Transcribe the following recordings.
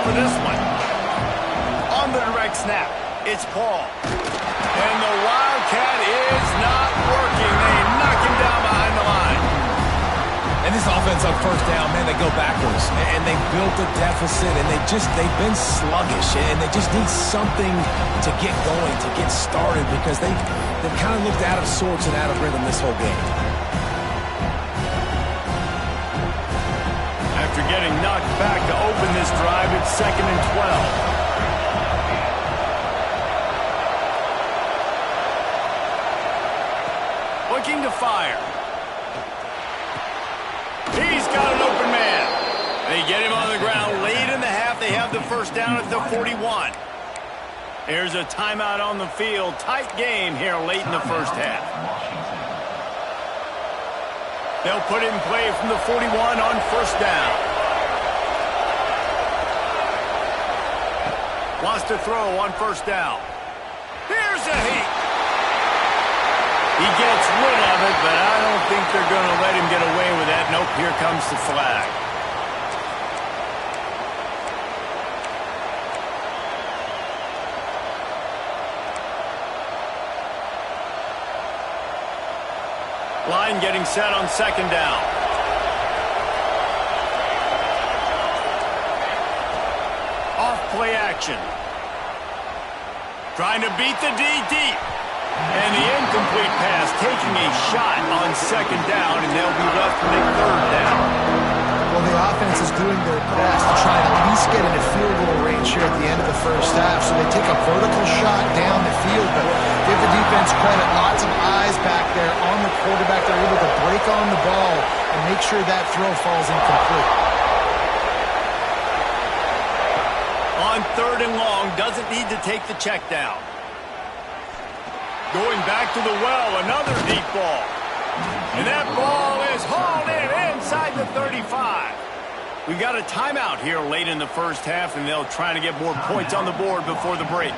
for this one. On the direct snap, it's Paul. And the Wildcat is not working. They knock him down behind the line. And this offense on first down, man, they go backwards. And they built a deficit, and they've been sluggish. And they just need something to get going, to get started, because they've kind of looked out of sorts and out of rhythm this whole game. After getting knocked back to open this drive, it's 2nd and 12. Looking to fire. He's got an open man. They get him on the ground late in the half. They have the first down at the 41. Here's a timeout on the field. Tight game here late in the first half. They'll put it in play from the 41 on first down. Wants to throw on first down. Here's a heat. He gets rid of it, but I don't think they're going to let him get away with that. Nope, here comes the flag. Line getting set on second down. Off play action. Trying to beat the D deep. And the incomplete pass, taking a shot on second down, and they'll be left with a third down. Well, the offense is doing their best to try and at least get into field goal range here at the end of the first half. So they take a vertical shot down the field, but give the defense credit. Lots of eyes back there on the quarterback. They're able to break on the ball and make sure that throw falls incomplete. On 3rd and long, doesn't need to take the check down. Going back to the well, another deep ball. And that ball is hauled in inside the 35. We've got a timeout here late in the first half, and they'll try to get more points on the board before the break.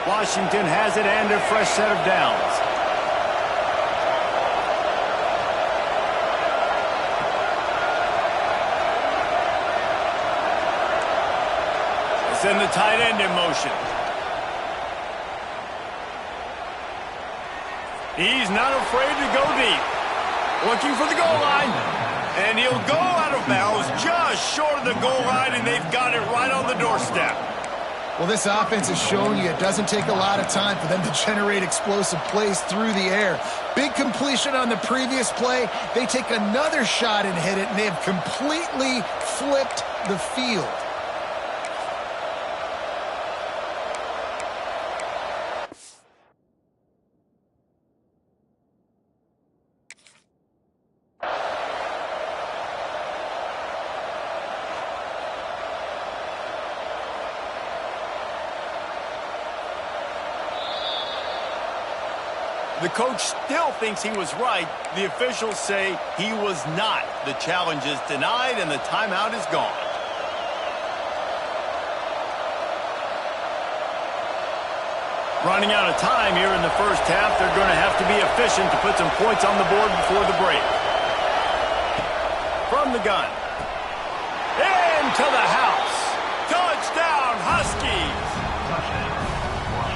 Washington has it and a fresh set of downs. Send the tight end in motion. He's not afraid to go deep. Looking for the goal line. And he'll go out of bounds just short of the goal line, and they've got it right on the doorstep. Well, this offense is showing you it doesn't take a lot of time for them to generate explosive plays through the air. Big completion on the previous play. They take another shot and hit it, and they have completely flipped the field. The coach still thinks he was right. The officials say he was not. The challenge is denied, and the timeout is gone. Running out of time here in the first half. They're going to have to be efficient to put some points on the board before the break. From the gun. Into the house. Touchdown, Huskies.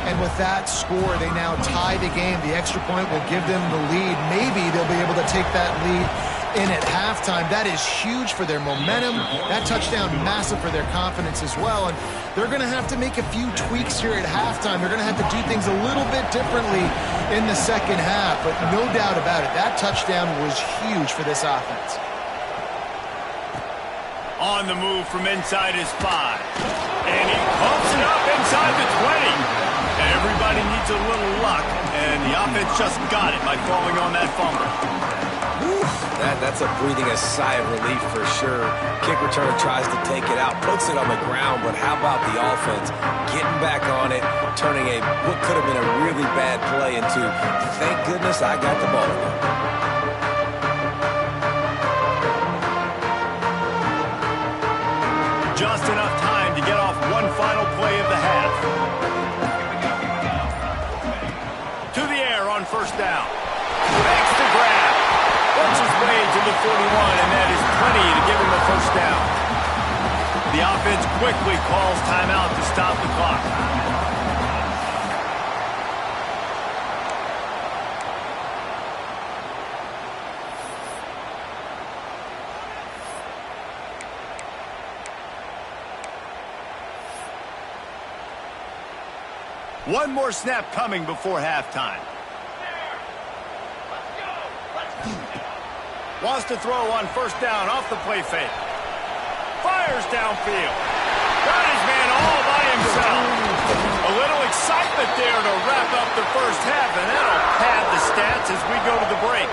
And with that score, they now tie the game. The extra point will give them the lead. Maybe they'll be able to take that lead in at halftime. That is huge for their momentum. That touchdown, massive for their confidence as well. And they're going to have to make a few tweaks here at halftime. They're going to have to do things a little bit differently in the second half. But no doubt about it, that touchdown was huge for this offense. On the move from inside his 5. And he pumps it up inside the 20. Everybody needs a little luck, and the offense just got it by falling on that fumble. That's a breathing a sigh of relief for sure. Kick returner tries to take it out, puts it on the ground, but how about the offense getting back on it, turning what could have been a really bad play into, thank goodness I got the ball. Just enough time to get off one final play of the half. To the air on first down. Makes the grab. Works his way to the 41, and that is plenty to give him a first down. The offense quickly calls timeout to stop the clock. One more snap coming before halftime. Wants to throw on first down off the play fake. Fires downfield. Got his man all by himself. A little excitement there to wrap up the first half, and that'll pad the stats as we go to the break.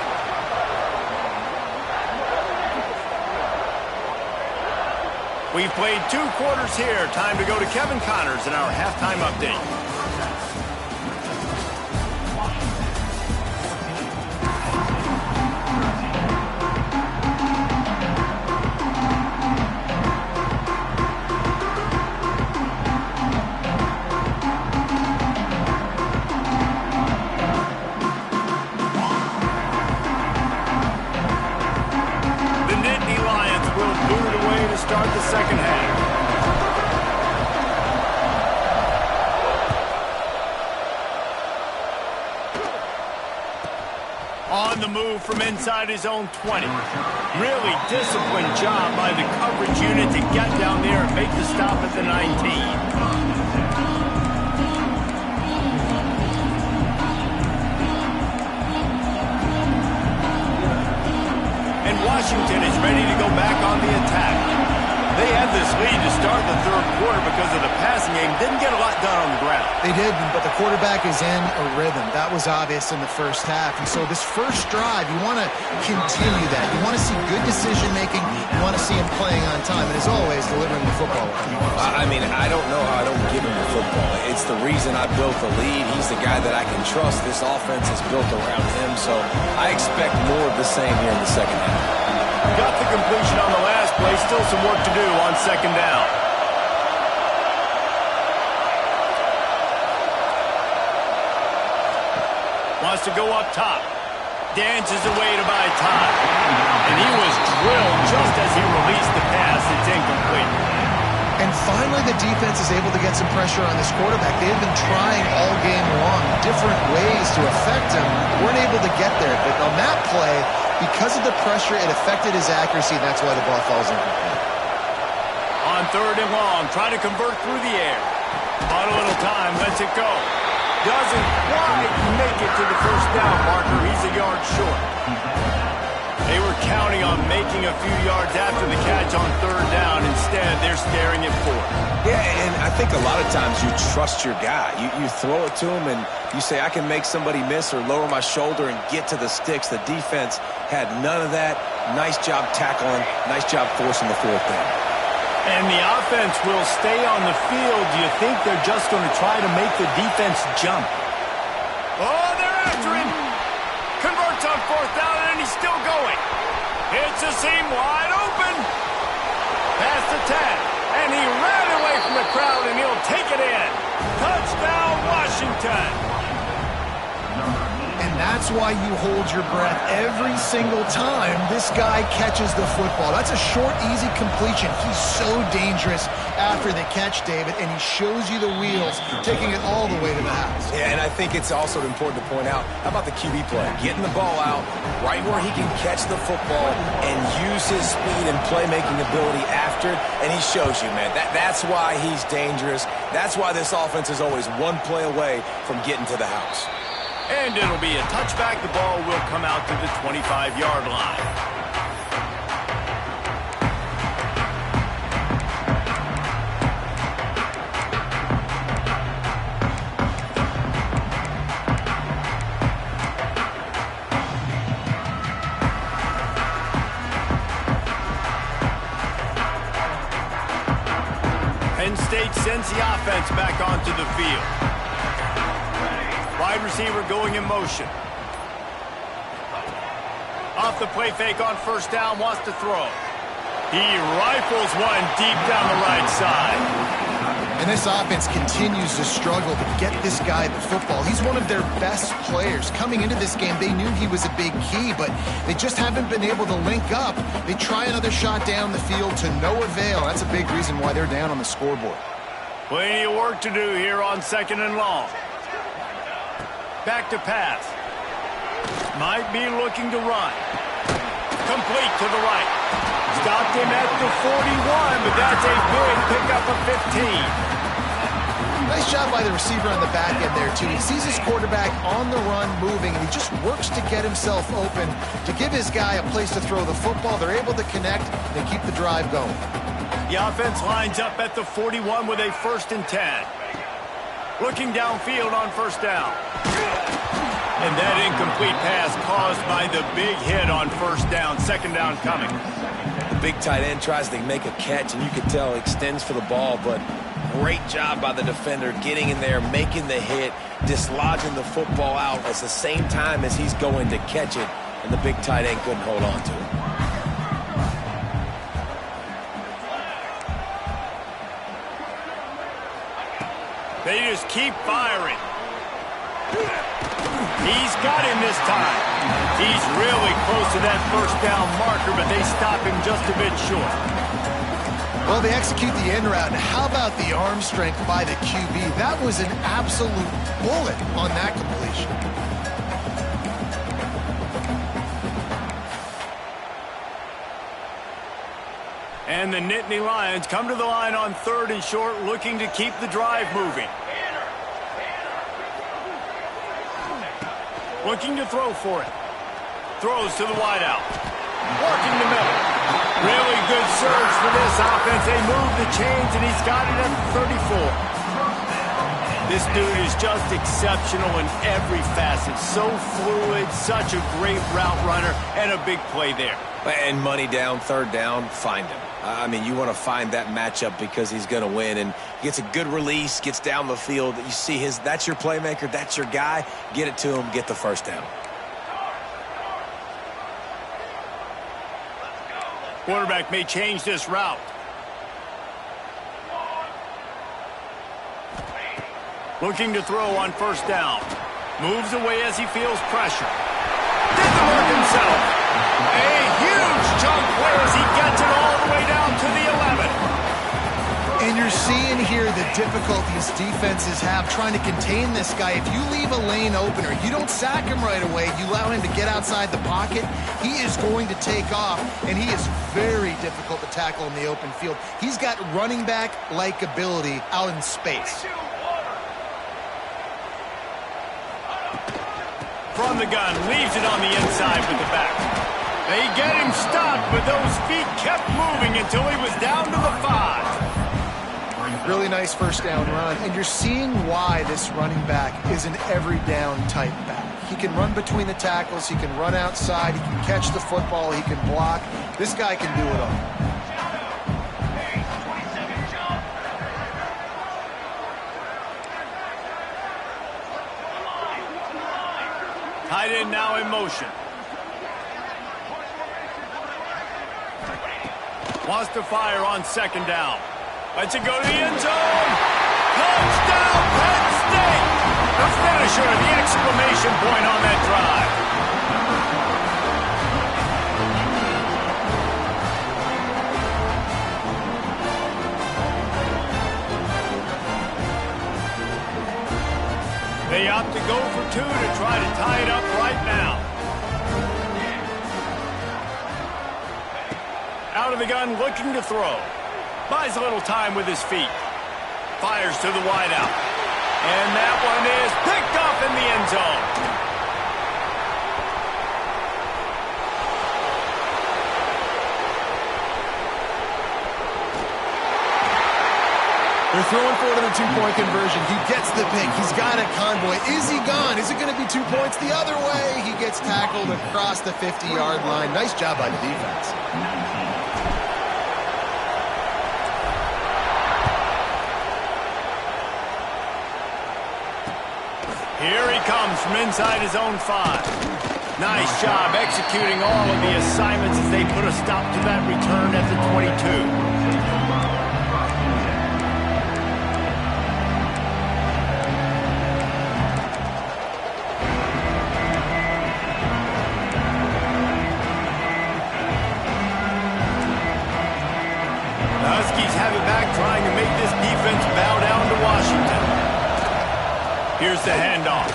We've played 2 quarters here. Time to go to Kevin Connors in our halftime update. Start the second half. On the move from inside his own 20. Really disciplined job by the coverage unit to get down there and make the stop at the 19. Washington is ready to go back on the attack. They had this lead to start the third quarter because of the passing game. Didn't get a lot done on the ground. They didn't, but the quarterback is in a rhythm. That was obvious in the first half. And so this first drive, you want to continue that. You want to see good decision-making. You want to see him playing on time. And as always, delivering the football. I mean, I don't know how I don't give him the football. It's the reason I built the lead. He's the guy that I can trust. This offense is built around him. So I expect more of the same here in the second half. Got the completion on the last play. Still some work to do on second down. Wants to go up top. Dances away to buy time. And he was drilled just as he released the pass. It's incomplete. And finally, the defense is able to get some pressure on this quarterback. They have been trying all game long different ways to affect him. Weren't able to get there. But on that play, because of the pressure, it affected his accuracy, and that's why the ball falls incomplete. On third and long, trying to convert through the air. On a little time, lets it go. Doesn't quite make it to the first down marker. He's a yard short. They were counting on making a few yards after the catch on third down. Instead, they're staring at fourth. Yeah, and I think a lot of times you trust your guy. You throw it to him, and you say, I can make somebody miss or lower my shoulder and get to the sticks. The defense had none of that. Nice job tackling. Nice job forcing the fourth down. And the offense will stay on the field. Do you think they're just going to try to make the defense jump? Oh, they're after him. Converts on fourth down, and he's still going. It's a seam wide open. Past the 10. And he ran away from the crowd, and he'll take it in. Touchdown, Washington. And that's why you hold your breath every single time this guy catches the football. That's a short, easy completion. He's so dangerous after the catch, David, and he shows you the wheels, taking it all the way to the house. Yeah, and I think it's also important to point out, how about the QB play? Getting the ball out right where he can catch the football and use his speed and playmaking ability after it, and he shows you, man. That's why he's dangerous. That's why this offense is always one play away from getting to the house. And it'll be a touchback. The ball will come out to the 25-yard line. Penn State sends the offense back onto the field. Wide receiver going in motion. Off the play fake on first down, wants to throw. He rifles one deep down the right side. And this offense continues to struggle to get this guy the football. He's one of their best players. Coming into this game, they knew he was a big key, but they just haven't been able to link up. They try another shot down the field to no avail. That's a big reason why they're down on the scoreboard. Plenty of work to do here on 2nd and long. Back to pass. Might be looking to run. Complete to the right. Stopped him at the 41, but that's a big pickup of 15. Nice job by the receiver on the back end there, too. He sees his quarterback on the run moving, and he just works to get himself open to give his guy a place to throw the football. They're able to connect and keep the drive going. The offense lines up at the 41 with a 1st and 10. Looking downfield on 1st down. And that incomplete pass caused by the big hit on 1st down. 2nd down coming. The big tight end tries to make a catch, and you can tell extends for the ball, but great job by the defender getting in there, making the hit, dislodging the football out at the same time as he's going to catch it, and the big tight end couldn't hold on to it. They just keep firing. He's got him this time. He's really close to that 1st down marker, but they stop him just a bit short. Well, they execute the end route. And how about the arm strength by the QB? That was an absolute bullet on that completion. And the Nittany Lions come to the line on 3rd and short, looking to keep the drive moving. Looking to throw for it. Throws to the wideout. Working the middle. Really good surge for this offense. They move the chains, and he's got it at the 34. This dude is just exceptional in every facet. So fluid, such a great route runner, and a big play there. And money down, 3rd down, find him. I mean, you want to find that matchup because he's going to win, and gets a good release, gets down the field. You see that's your playmaker, that's your guy. Get it to him, get the 1st down. Quarterback may change this route. Looking to throw on 1st down. Moves away as he feels pressure. Did the work himself. A huge chunk play as he gets it all the way down to the 11. And you're seeing here the difficulties defenses have trying to contain this guy. If you leave a lane open or you don't sack him right away, you allow him to get outside the pocket, he is going to take off, and he is very difficult to tackle in the open field. He's got running back-like ability out in space. From the gun, leaves it on the inside with the back. They get him stopped, but those feet kept moving until he was down to the 5. Really nice 1st down run, and you're seeing why this running back is an every down type back. He can run between the tackles, he can run outside, he can catch the football, he can block. This guy can do it all. Tight end now in motion. Wants to fire on 2nd down. Lets it go to the end zone. Touchdown, Penn State! The finisher, the exclamation point on that drive. They opt to go for 2 to try to tie it up right now. Out of the gun, looking to throw. Buys a little time with his feet. Fires to the wideout. And that one is picked off in the end zone. They're throwing for it in a 2-point conversion. He gets the pick. He's got a convoy. Is he gone? Is it going to be 2 points the other way? He gets tackled across the 50-yard line. Nice job by the defense. Here he comes from inside his own 5. Nice job executing all of the assignments as they put a stop to that return at the 22. Here's the handoff.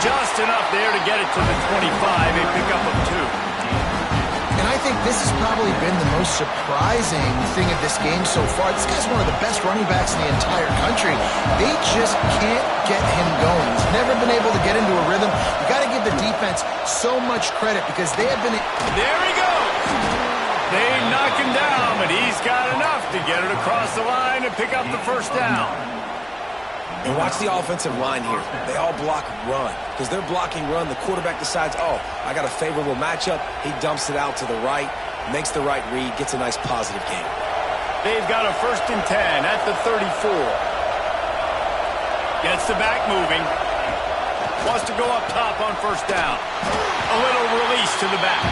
Just enough there to get it to the 25, a pickup of 2. And I think this has probably been the most surprising thing of this game so far. This guy's one of the best running backs in the entire country. They just can't get him going. He's never been able to get into a rhythm. You got to give the defense so much credit because they have been... There he goes! They knock him down, but he's got enough to get it across the line and pick up the first down. And watch the offensive line here. They all block run. Because they're blocking run, the quarterback decides, oh, I got a favorable matchup. He dumps it out to the right, makes the right read, gets a nice positive gain. They've got a 1st and 10 at the 34. Gets the back moving. Wants to go up top on 1st down. A little release to the back.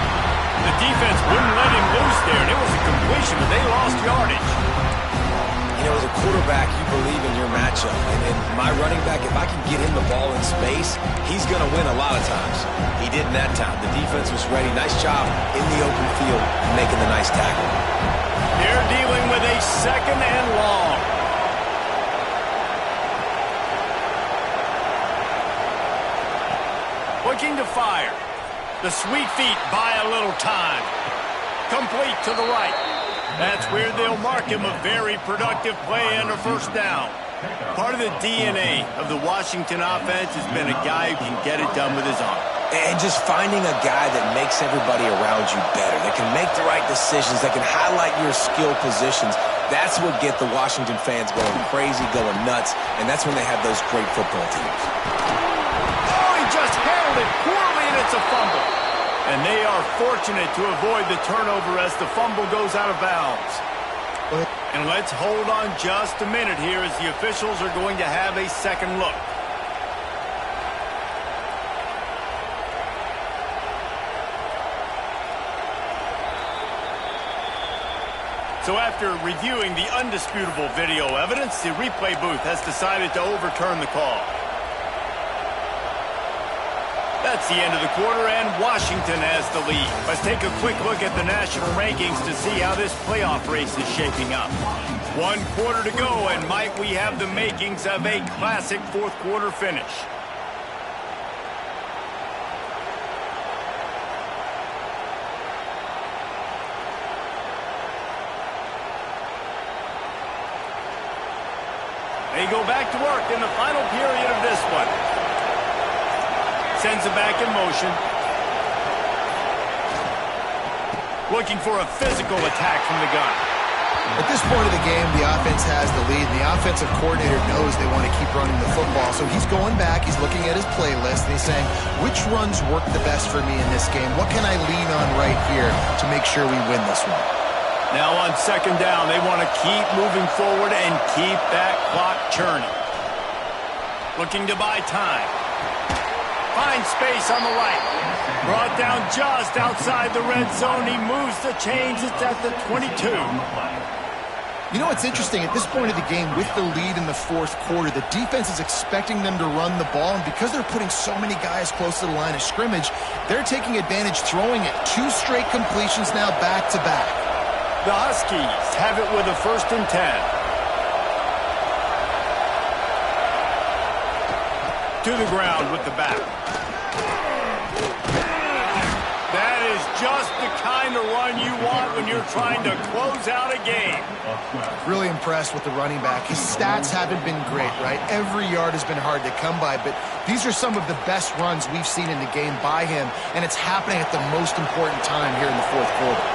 The defense wouldn't let him loose there, and it was a completion, but they lost yardage. You know, as a quarterback, you believe in your matchup. And my running back, if I can get him the ball in space, he's going to win a lot of times. He didn't that time. The defense was ready. Nice job in the open field making the nice tackle. They're dealing with a 2nd and long. Looking to fire. The sweet feet buy a little time. Complete to the right. That's where they'll mark him a very productive play and a 1st down. Part of the DNA of the Washington offense has been a guy who can get it done with his arm. And just finding a guy that makes everybody around you better, that can make the right decisions, that can highlight your skill positions. That's what get the Washington fans going crazy, going nuts, and that's when they have those great football teams. Oh, he just handled it poorly, and it's a fumble. And they are fortunate to avoid the turnover as the fumble goes out of bounds. And let's hold on just a minute here as the officials are going to have a second look. So after reviewing the undisputable video evidence, the replay booth has decided to overturn the call. That's the end of the quarter, and Washington has the lead. Let's take a quick look at the national rankings to see how this playoff race is shaping up. 1 quarter to go, and might we have the makings of a classic 4th quarter finish. They go back to work in the final period of this one. Sends it back in motion. Looking for a physical attack from the gun. At this point of the game, the offense has the lead, and the offensive coordinator knows they want to keep running the football. So he's going back, he's looking at his playlist, and he's saying, which runs work the best for me in this game? What can I lean on right here to make sure we win this one? Now on 2nd down, they want to keep moving forward and keep that clock churning. Looking to buy time. Finds space on the right. Brought down just outside the red zone. He moves the chains. It's at the 22. You know what's interesting? At this point of the game, with the lead in the 4th quarter, the defense is expecting them to run the ball, and because they're putting so many guys close to the line of scrimmage, they're taking advantage, throwing it. 2 straight completions now back to back. The Huskies have it with a 1st and 10. To the ground with the back. That is just the kind of run you want when you're trying to close out a game. Really impressed with the running back. His stats haven't been great, right? Every yard has been hard to come by, but these are some of the best runs we've seen in the game by him, and it's happening at the most important time here in the 4th quarter.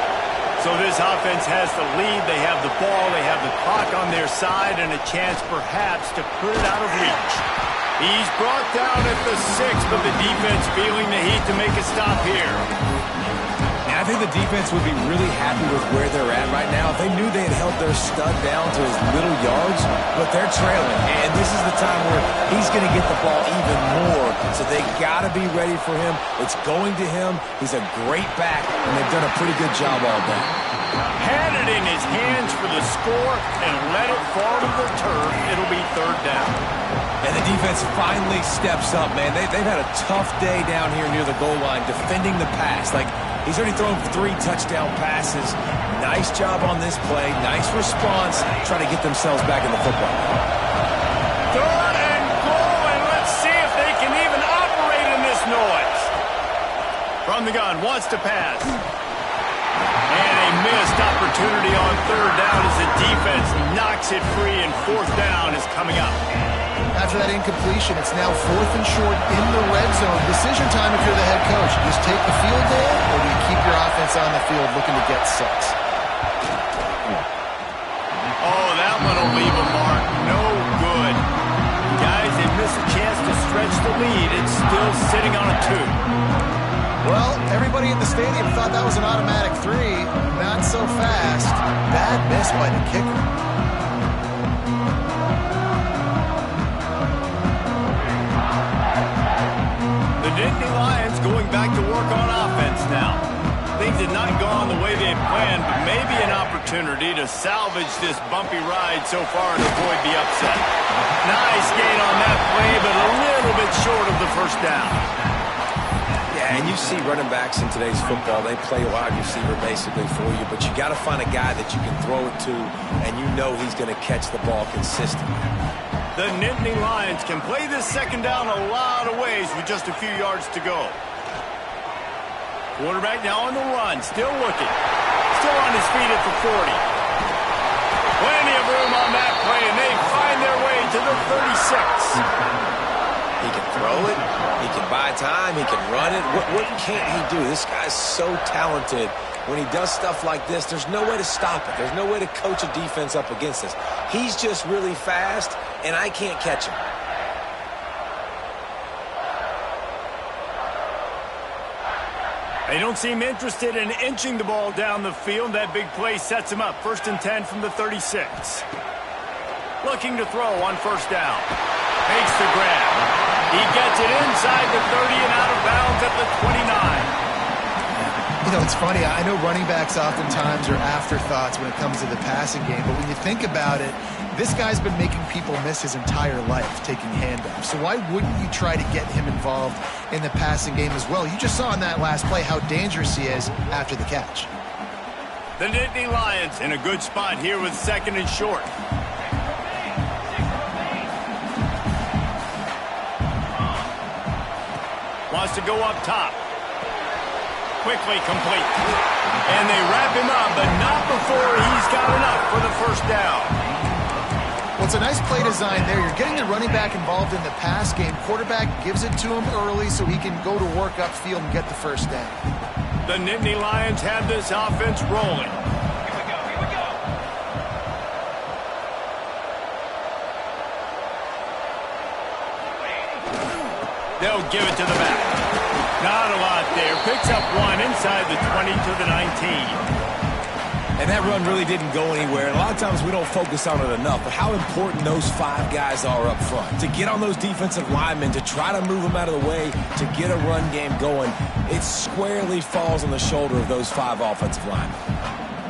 So this offense has the lead. They have the ball. They have the clock on their side and a chance perhaps to put it out of reach. He's brought down at the 6, but the defense feeling the heat to make a stop here. And I think the defense would be really happy with where they're at right now if they knew they had held their stud down to his little yards, but they're trailing. And this is the time where he's going to get the ball even more, so they got to be ready for him. It's going to him. He's a great back, and they've done a pretty good job all day. Had it in his hands for the score and let it fall to the turf. It'll be 3rd down. And the defense finally steps up, man. They've had a tough day down here near the goal line defending the pass. Like, he's already thrown 3 touchdown passes. Nice job on this play. Nice response. Trying to get themselves back in the football. 3rd and goal. From the gun, wants to pass. And a missed opportunity on third down as the defense knocks it free, and fourth down is coming up. After that incompletion, it's now 4th and short in the red zone. Decision time if you're the head coach. You just take the field goal, or do you keep your offense on the field looking to get 6? Oh, that one will leave a mark. No good. Guys, they miss a chance to stretch the lead. It's still sitting on a 2. Well, everybody in the stadium thought that was an automatic 3. Not so fast. Bad miss by the kicker. The Nittany Lions going back to work on offense now. Things had not gone the way they had planned, but maybe an opportunity to salvage this bumpy ride so far and avoid the upset. Nice gain on that play, but a little bit short of the first down. Yeah, and you see running backs in today's football, they play wide receiver basically for you, but you got to find a guy that you can throw it to, and you know he's going to catch the ball consistently. The Nittany Lions can play this second down a lot of ways with just a few yards to go. Quarterback now on the run, still looking. Still on his feet at the 40. Plenty of room on that play, and they find their way to the 36. He can throw it, he can buy time, he can run it. What can't he do? This guy's so talented. When he does stuff like this, there's no way to stop it. There's no way to coach a defense up against this. He's just really fast, and I can't catch him. They don't seem interested in inching the ball down the field. That big play sets him up. 1st and 10 from the 36. Looking to throw on first down. Makes the grab. He gets it inside the 30 and out of bounds at the 29. You know, it's funny. I know running backs oftentimes are afterthoughts when it comes to the passing game, but when you think about it, this guy's been making people miss his entire life taking handoffs. So why wouldn't you try to get him involved in the passing game as well? You just saw in that last play how dangerous he is after the catch. The Nittany Lions in a good spot here with 2nd and short. Wants to go up top. Quickly complete. And they wrap him up, but not before he's got enough for the first down. Well, it's a nice play design there. You're getting the running back involved in the pass game. Quarterback gives it to him early so he can go to work upfield and get the first down. The Nittany Lions have this offense rolling. Here we go. They'll give it to the back. Not a lot there. Picks up one inside the 20 to the 19. And that run really didn't go anywhere. And a lot of times we don't focus on it enough, but how important those 5 guys are up front. To get on those defensive linemen, to try to move them out of the way, to get a run game going, it squarely falls on the shoulder of those 5 offensive linemen.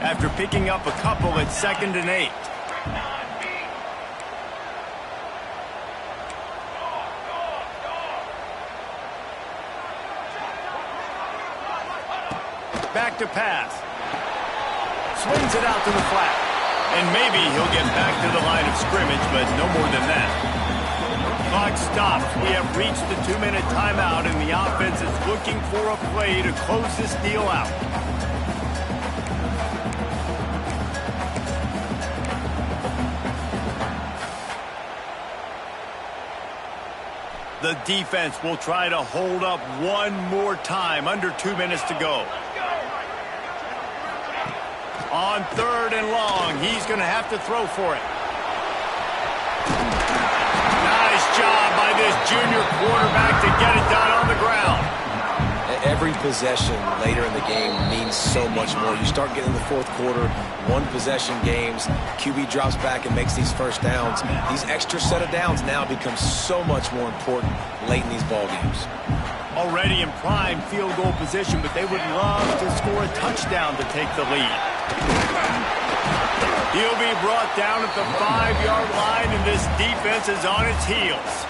After picking up a couple at 2nd and 8. Back to pass. Swings it out to the flat. And maybe he'll get back to the line of scrimmage, but no more than that. Clock stops. We have reached the 2-minute timeout, and the offense is looking for a play to close this deal out. The defense will try to hold up one more time. Under 2 minutes to go. On 3rd and long, he's going to have to throw for it. Nice job by this junior quarterback to get it done on the ground. Every possession later in the game means so much more. You start getting the 4th quarter, 1-possession games, QB drops back and makes these first downs. These extra set of downs now become so much more important late in these ball games. Already in prime field goal position, but they would love to score a touchdown to take the lead. He'll be brought down at the 5-yard line, and this defense is on its heels.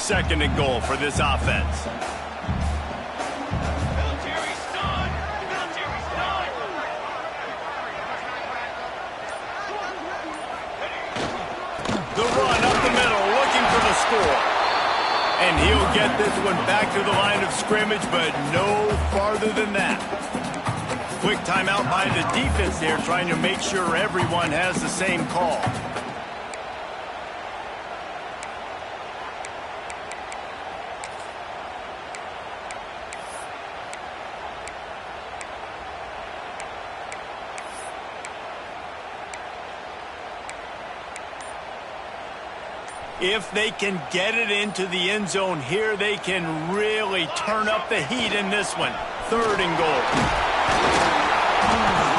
second and goal for this offense. The run up the middle, looking for the score. And he'll get this one back to the line of scrimmage, but no farther than that. Quick timeout by the defense there, trying to make sure everyone has the same call. If they can get it into the end zone here, they can really turn up the heat in this one. Third and goal.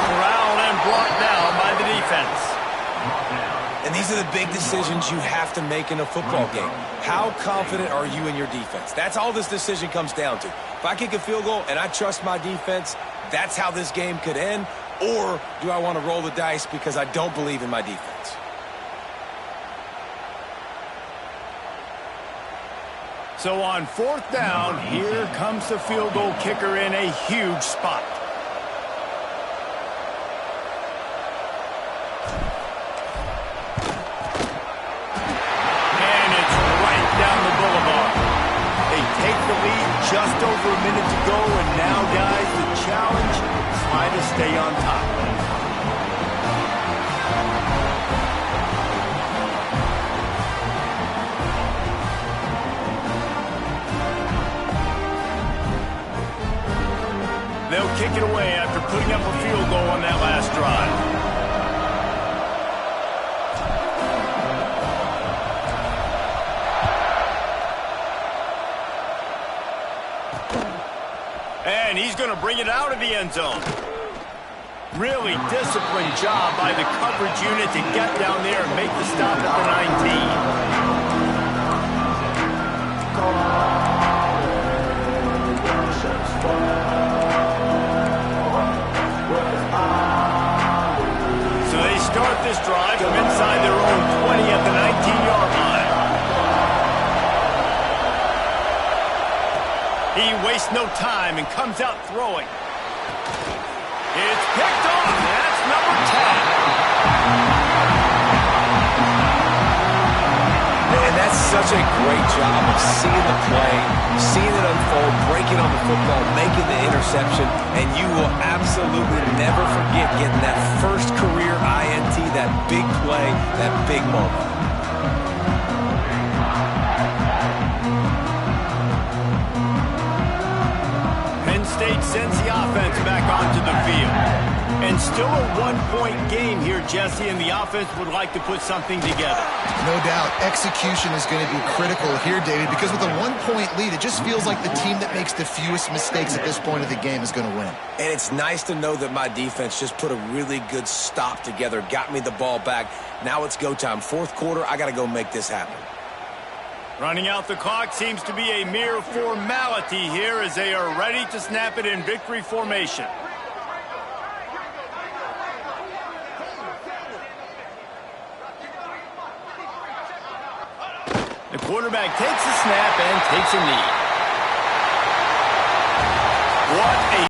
Corralled and blocked down by the defense. And these are the big decisions you have to make in a football game. How confident are you in your defense? That's all this decision comes down to. If I kick a field goal and I trust my defense, that's how this game could end. Or do I want to roll the dice because I don't believe in my defense? So on fourth down, here comes the field goal kicker in a huge spot. And it's right down the boulevard. They take the lead, just over a minute to go, and now, guys, the challenge, try to stay on top. They'll kick it away after putting up a field goal on that last drive. And he's going to bring it out of the end zone. Really disciplined job by the coverage unit to get down there and make the stop at the 19. Start this drive from inside their own 20 at the 19-yard line. He wastes no time and comes out throwing. It's picked off. That's number 10. And that's such a great job of seeing the play, seeing it unfold, breaking on the football, making the interception, and you will absolutely never forget getting that first career INT, that big play, that big moment. Penn State sends the offense back onto the field. And still a one-point game here, Jesse, and the offense would like to put something together. No doubt. Execution is going to be critical here, David, because with a one-point lead, it just feels like the team that makes the fewest mistakes at this point of the game is going to win. And it's nice to know that my defense just put a really good stop together, got me the ball back. Now it's go time. Fourth quarter, I got to go make this happen. Running out the clock seems to be a mere formality here as they are ready to snap it in victory formation. The quarterback takes a snap and takes a knee. What a